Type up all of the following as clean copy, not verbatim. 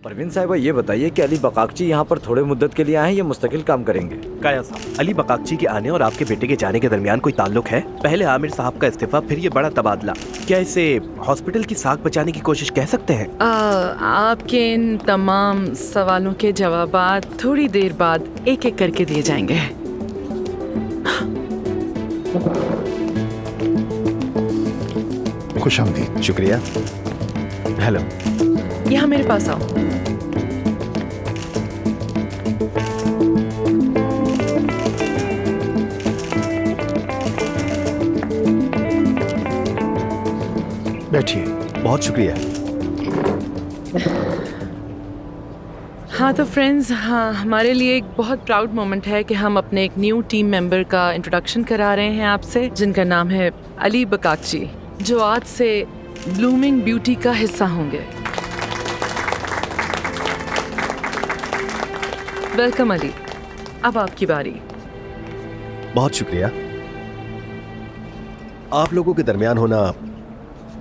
परवीन साहिबा, ये बताइए कि अली बकाकची यहाँ पर थोड़े मुद्दत के लिए आए हैं या मुस्तकिल काम करेंगे? काया साहब, अली बकाकची के आने और आपके बेटे के जाने के दरमियान कोई ताल्लुक है? पहले आमिर साहब का इस्तीफा, फिर ये बड़ा तबादला। क्या इसे हॉस्पिटल की साख बचाने की कोशिश कह सकते हैं? आपके इन तमाम सवालों के जवाबात थोड़ी देर बाद एक एक करके दिए जाएंगे। खुशामदीद। शुक्रिया। हेलो। यहाँ मेरे पास आओ। बैठिए। बहुत शुक्रिया। हाँ तो फ्रेंड्स, हाँ, हमारे लिए एक बहुत प्राउड मोमेंट है कि हम अपने एक न्यू टीम मेंबर का इंट्रोडक्शन करा रहे हैं आपसे, जिनका नाम है अली बकाकची, जो आज से ब्लूमिंग ब्यूटी का हिस्सा होंगे। वेलकम अली, अब आपकी बारी। बहुत शुक्रिया। आप लोगों के दरमियान होना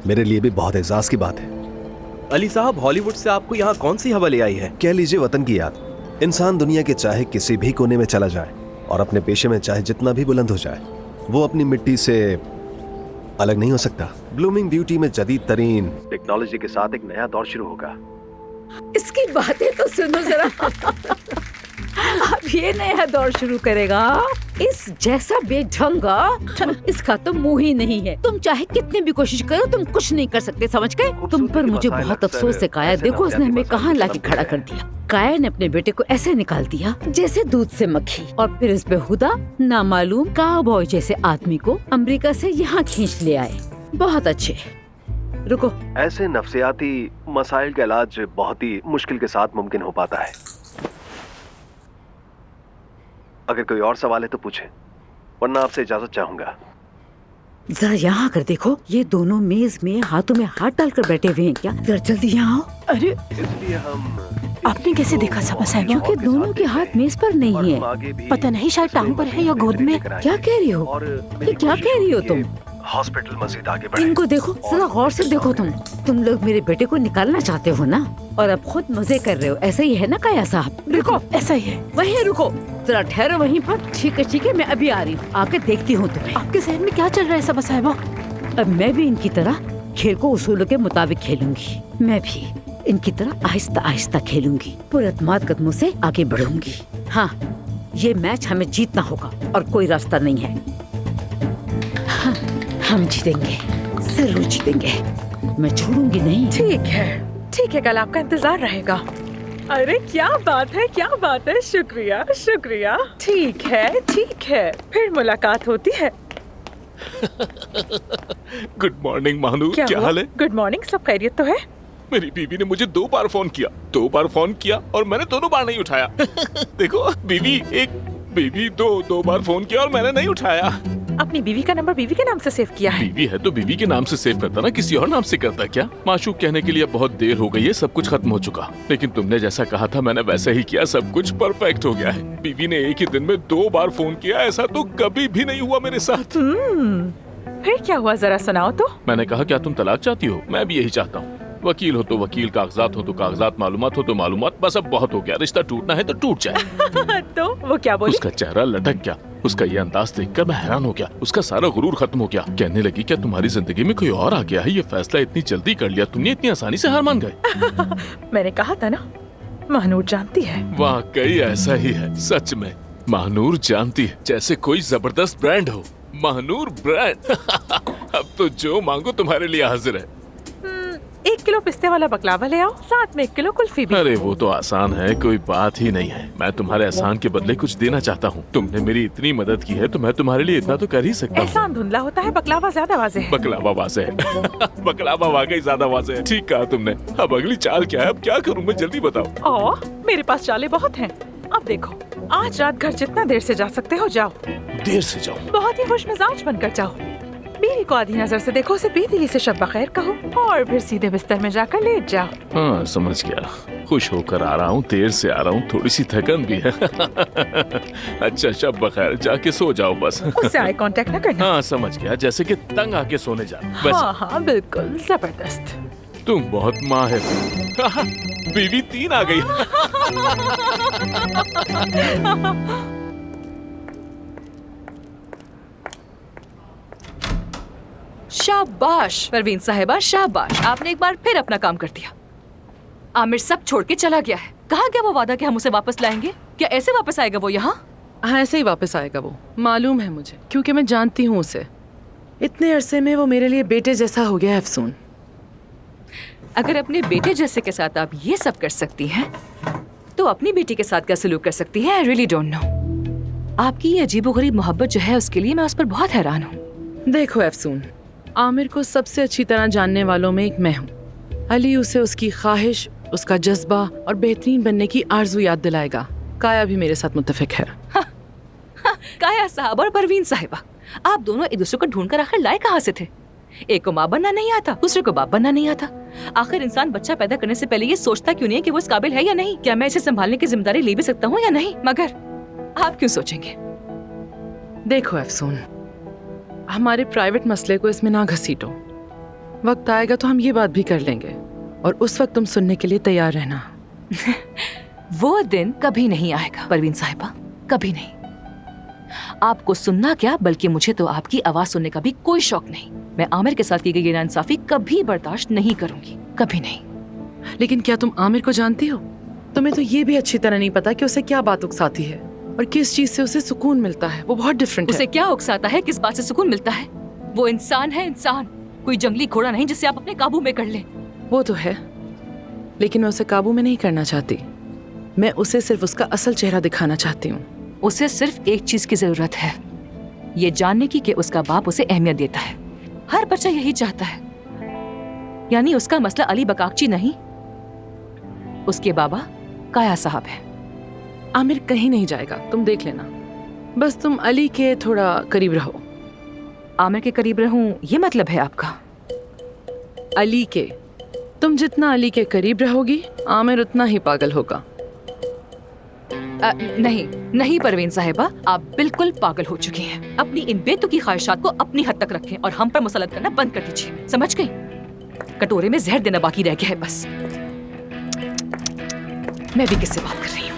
मेरे लिए भी बहुत एजाज की बात है। अली साहब, हॉलीवुड से आपको यहाँ कौन सी हवा ले आई है? कह लीजिए वतन की याद। इंसान दुनिया के चाहे किसी भी कोने में चला जाए और अपने पेशे में चाहे जितना भी बुलंद हो जाए, वो अपनी मिट्टी से अलग नहीं हो सकता। ब्लूमिंग ब्यूटी में जदीद तरीन टेक्नोलॉजी के साथ एक नया दौर शुरू होगा। इसकी बातें तो सुनो जरा। अब ये नया दौर शुरू करेगा, इस जैसा बेढंगा, इसका तो मुंह ही नहीं है। तुम चाहे कितनी भी कोशिश करो, तुम कुछ नहीं कर सकते, समझ गए? तुम पर मुझे बहुत अफसोस है काया। देखो उसने हमें कहाँ लाके खड़ा कर दिया। काया ने अपने बेटे को ऐसे निकाल दिया जैसे दूध से मक्खी, और फिर इस बेहुदा नामालूम काउबॉय जैसे आदमी को अमेरिका से यहाँ खींच ले आए। बहुत अच्छे। रुको, ऐसे नफ्सियाती मसाइल का इलाज बहुत ही मुश्किल के साथ मुमकिन हो पाता है। अगर कोई और सवाल है तो पूछे, वरना आपसे इजाजत चाहूंगा। जरा यहाँ आकर देखो, ये दोनों मेज में हाथों में हाथ डालकर बैठे हुए हैं क्या? जरा जल्दी यहाँ आओ। अरे, इसलिए हम आपने कैसे देखा सबा साहब? क्योंकि दोनों के हाथ मेज पर नहीं है। पता नहीं, शायद टांग पर है या गोद में। क्या कह रही हो? ये क्या कह रही हो तुम? हॉस्पिटल मजीद आगे बढ़े। इनको देखो, जरा गौर से देखो। तुम लोग मेरे बेटे को निकालना चाहते हो ना, और अब खुद मजे कर रहे हो। ऐसा ही है ना काया साहब? रुको, ऐसा ही है। वहीं रुको, जरा ठहरो वहीं पर। ठीक है, मैं अभी आ रही हूँ, आके देखती हूँ तुम्हें। आपके जहन में क्या चल रहा है सबा साहिबा? अब मैं भी इनकी तरह खेल को उसूलों के मुताबिक खेलूंगी। मैं भी इनकी तरह आहिस्ता आहिस्ता खेलूंगी, पुरअतमाद कदमों से आगे बढ़ूंगी। हाँ, ये मैच हमें जीतना होगा और कोई रास्ता नहीं है। हाँ, हम जीतेंगे, जरूर जीतेंगे। मैं छोड़ूंगी नहीं। ठीक है, कल आपका इंतजार रहेगा। अरे क्या बात है। शुक्रिया शुक्रिया। ठीक है, फिर मुलाकात होती है। गुड मॉर्निंग महानूर, क्या हाल है? गुड मॉर्निंग, सब खैरियत तो है? मेरी बीवी ने मुझे 2 बार फोन किया और मैंने दोनों बार नहीं उठाया। देखो, बीवी दो बार फोन किया और मैंने नहीं उठाया। अपनी बीवी का नंबर बीवी के नाम से सेव किया है? बीवी है तो बीवी के नाम से सेव करता ना, किसी और नाम से करता क्या? माशूक कहने के लिए अब बहुत देर हो गई है, सब कुछ खत्म हो चुका। लेकिन तुमने जैसा कहा था मैंने वैसा ही किया, सब कुछ परफेक्ट हो गया है। बीवी ने एक ही दिन में 2 बार फोन किया, ऐसा तो कभी भी नहीं हुआ मेरे साथ। फिर क्या हुआ, जरा सुनाओ तो। मैंने कहा, क्या तुम तलाक चाहती हो? मैं भी यही चाहता हूँ। वकील हो तो वकील, कागजात हो तो कागजात, मालूमात हो तो मालूमात। बस अब बहुत हो गया, रिश्ता टूटना है तो टूट जाए। तो वो क्या बोली? उसका चेहरा लटक गया, उसका ये अंदाज देखकर मैं हैरान हो गया। उसका सारा गुरूर खत्म हो गया। कहने लगी, क्या तुम्हारी जिंदगी में कोई और आ गया है? ये फैसला इतनी जल्दी कर लिया तुमने, इतनी आसानी से हार मान गए? मैंने कहा था ना, महानूर जानती है। वाकई ऐसा ही है, सच में महानूर जानती है, जैसे कोई जबरदस्त ब्रांड हो। महानूर ब्रांड। अब तो जो मांगो तुम्हारे लिए हाजिर है। 1 किलो पिस्ते वाला बकलावा ले आओ, साथ में 1 किलो कुल्फी भी। अरे वो तो आसान है, कोई बात ही नहीं है। मैं तुम्हारे एहसान के बदले कुछ देना चाहता हूँ। तुमने मेरी इतनी मदद की है तो मैं तुम्हारे लिए इतना तो कर ही सकता हूँ। एहसान धुंधला होता है, बकलावा ज्यादा वाज़ेह है। बकलावा वाज़ेह है। बकलावा वाकई ज्यादा वाज़ेह है। ठीक कहा तुमने। अब अगली चाल क्या है? अब क्या करूँ मैं, जल्दी बताओ। मेरे पास चालें बहुत हैं। अब देखो, आज रात घर जितना देर से जा सकते हो जाओ। देर से जाओ? बहुत ही खुश मिजाज बनकर जाओ। बीवी को आधी नजर से देखो, उसे बेदिली से शब बखैर कहो और फिर सीधे बिस्तर में जाकर लेट जाओ। हाँ, समझ गया। खुश होकर आ रहा हूँ, देर से आ रहा हूँ, थोड़ी सी थकन भी है। अच्छा, शब बखैर, जाके सो जाओ बस। उससे आई कांटेक्ट न करना। हाँ समझ गया, जैसे कि तंग आके सोने जा। हाँ, बिल्कुल जबरदस्त। तुम बहुत माहिर। बीवी 3 आ गई। शाबाश परवीन साहिबा, शाबाश। आपने एक बार फिर अपना काम कर दिया। आमिर सब छोड़ के चला गया है। कहा गया वो वादा कि हम उसे वापस लाएंगे? क्या ऐसे वापस आएगा वो यहाँ? हाँ, ऐसे ही वापस आएगा वो, मालूम है मुझे, क्योंकि मैं जानती हूँ उसे। इतने अरसे में वो मेरे लिए बेटे जैसा हो गया है अफसून। अगर अपने बेटे जैसे के साथ आप ये सब कर सकती हैं, तो अपनी बेटी के साथ क्या सलूक कर सकती हैं? I really don't know. आपकी ये अजीबोगरीब मोहब्बत जो है, उसके लिए मैं उस पर बहुत हैरान हूँ। देखो अफसून, आमिर को सबसे अच्छी तरह जानने वालों में एक मैं हूँ। अली उसे उसकी ख्वाहिश, उसका जज्बा और बेहतरीन बनने की आरज़ू याद दिलाएगा। काया भी मेरे साथ मुत्तफिक है। काया साहब और परवीन साहिबा, आप दोनों एक दूसरे को ढूंढ कर आखिर लाए कहाँ से थे? एक को माँ बनना नहीं आता, दूसरे को बाप बनना नहीं आता। आखिर इंसान बच्चा पैदा करने से पहले ये सोचता क्यों नहीं है कि वो इस काबिल है या नहीं? क्या मैं इसे संभालने की जिम्मेदारी ले भी सकता हूँ या नहीं? मगर आप क्यों सोचेंगे? देखो अफसून, हमारे प्राइवेट मसले को इसमें ना घसीटो। वक्त आएगा तो हम ये बात भी कर लेंगे, और उस वक्त तुम सुनने के लिए तैयार रहना। वो दिन कभी नहीं आएगा परवीन साहिबा, कभी नहीं। आपको सुनना क्या, बल्कि मुझे तो आपकी आवाज सुनने का भी कोई शौक नहीं। मैं आमिर के साथ की गई नाइंसाफी कभी बर्दाश्त नहीं करूंगी, कभी नहीं। लेकिन क्या तुम आमिर को जानती हो? तुम्हें तो ये भी अच्छी तरह नहीं पता कि उसे क्या बात उकसाती है और किस चीज से उसे सुकून मिलता है। वो बहुत डिफरेंट है। उसे क्या उकसाता है, किस बात से सुकून मिलता है? वो इंसान है, इंसान, कोई जंगली घोड़ा नहीं जिसे आप अपने काबू में कर लें। वो तो है, लेकिन मैं उसे काबू में नहीं करना चाहती। मैं उसे सिर्फ उसका असल चेहरा दिखाना चाहती हूँ। उसे सिर्फ एक चीज की जरूरत है, ये जानने की कि उसका बाप उसे अहमियत देता है। हर बच्चा यही चाहता है। यानी उसका मसला अली बकाक्ची नहीं, उसके बाबा काया साहब है। आमिर कहीं नहीं जाएगा, तुम देख लेना। बस तुम अली के थोड़ा करीब रहो। आमिर के करीब रहूं, ये मतलब है आपका? अली के, तुम जितना अली के करीब रहोगी, आमिर उतना ही पागल होगा। नहीं नहीं परवीन साहिबा, आप बिल्कुल पागल हो चुकी हैं। अपनी इन बेतुकी ख्वाहिशात को अपनी हद तक रखें और हम पर मुसलत करना बंद कर दीजिए, समझ गई? कटोरे में जहर देना बाकी रह गया है बस। मैं भी किससे बात कर रही हूँ?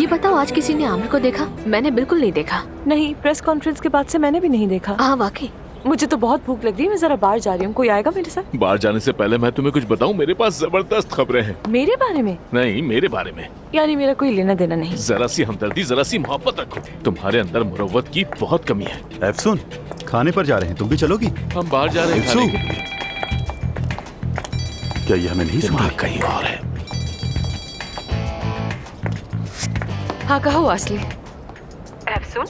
ये बताओ, आज किसी ने आमिर को देखा? मैंने बिल्कुल नहीं देखा। नहीं, प्रेस कॉन्फ्रेंस के बाद से मैंने भी नहीं देखा। हाँ वाकई। मुझे तो बहुत भूख लग रही है, मैं जरा बाहर जा रही हूँ। कोई आएगा मेरे साथ? बाहर जाने से पहले मैं तुम्हें कुछ बताऊं, मेरे पास जबरदस्त खबरें हैं। मेरे बारे में? नहीं, मेरे बारे में। यानी मेरा कोई लेना देना नहीं। जरा सी हमदर्दी, जरा सी मोहब्बत रखो। तुम्हारे अंदर मुरव्वत की बहुत कमी है। एफसून, खाने पर जा रहे हैं, तुम भी चलोगी? हम बाहर जा रहे हैं खाने के लिए। क्या ये हमें नहीं दिमाग सुना? कहीं और है। हाँ कहो असली। एफसून,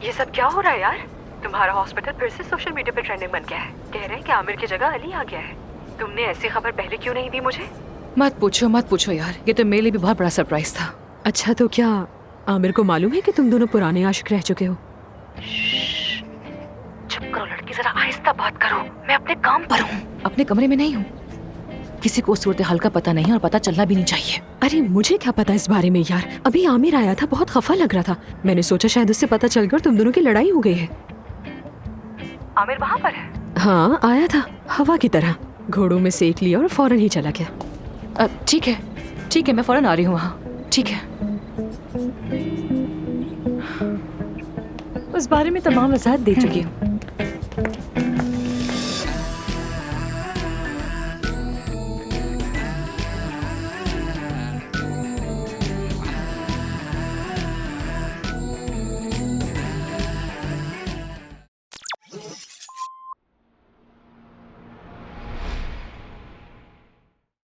ये सब क्या हो रहा है यार? तुम्हारा हॉस्पिटल फिर से सोशल मीडिया पे ट्रेंडिंग बन गया है। कह रहे हैं कि आमिर की जगह अली आ गया है। तुमने ऐसी खबर पहले क्यों नहीं दी मुझे? मत पूछो यार, ये तो मेरे लिए भी बहुत बड़ा सरप्राइज था। अच्छा, तो क्या आमिर को मालूम है कि तुम दोनों पुराने आशिक रह चुके हो? चुप करो लड़की, जरा आहिस्ता बात करो। मैं अपने काम पर हूँ। अपने कमरे में नहीं हूँ। किसी को सूरत हाल का पता नहीं और पता चलना भी नहीं चाहिए। अरे मुझे क्या पता इस बारे में यार। अभी आमिर आया था, बहुत खफा लग रहा था। मैंने सोचा शायद उससे पता चल गया और तुम दोनों की लड़ाई हो गई है। आमिर वहाँ पर है? हाँ आया था, हवा की तरह। घोड़ों में सेक लिया और फौरन ही चला गया। ठीक है, मैं फौरन आ रही हूँ वहाँ। ठीक है। उस बारे में तमाम वजाहत दे चुकी हूँ।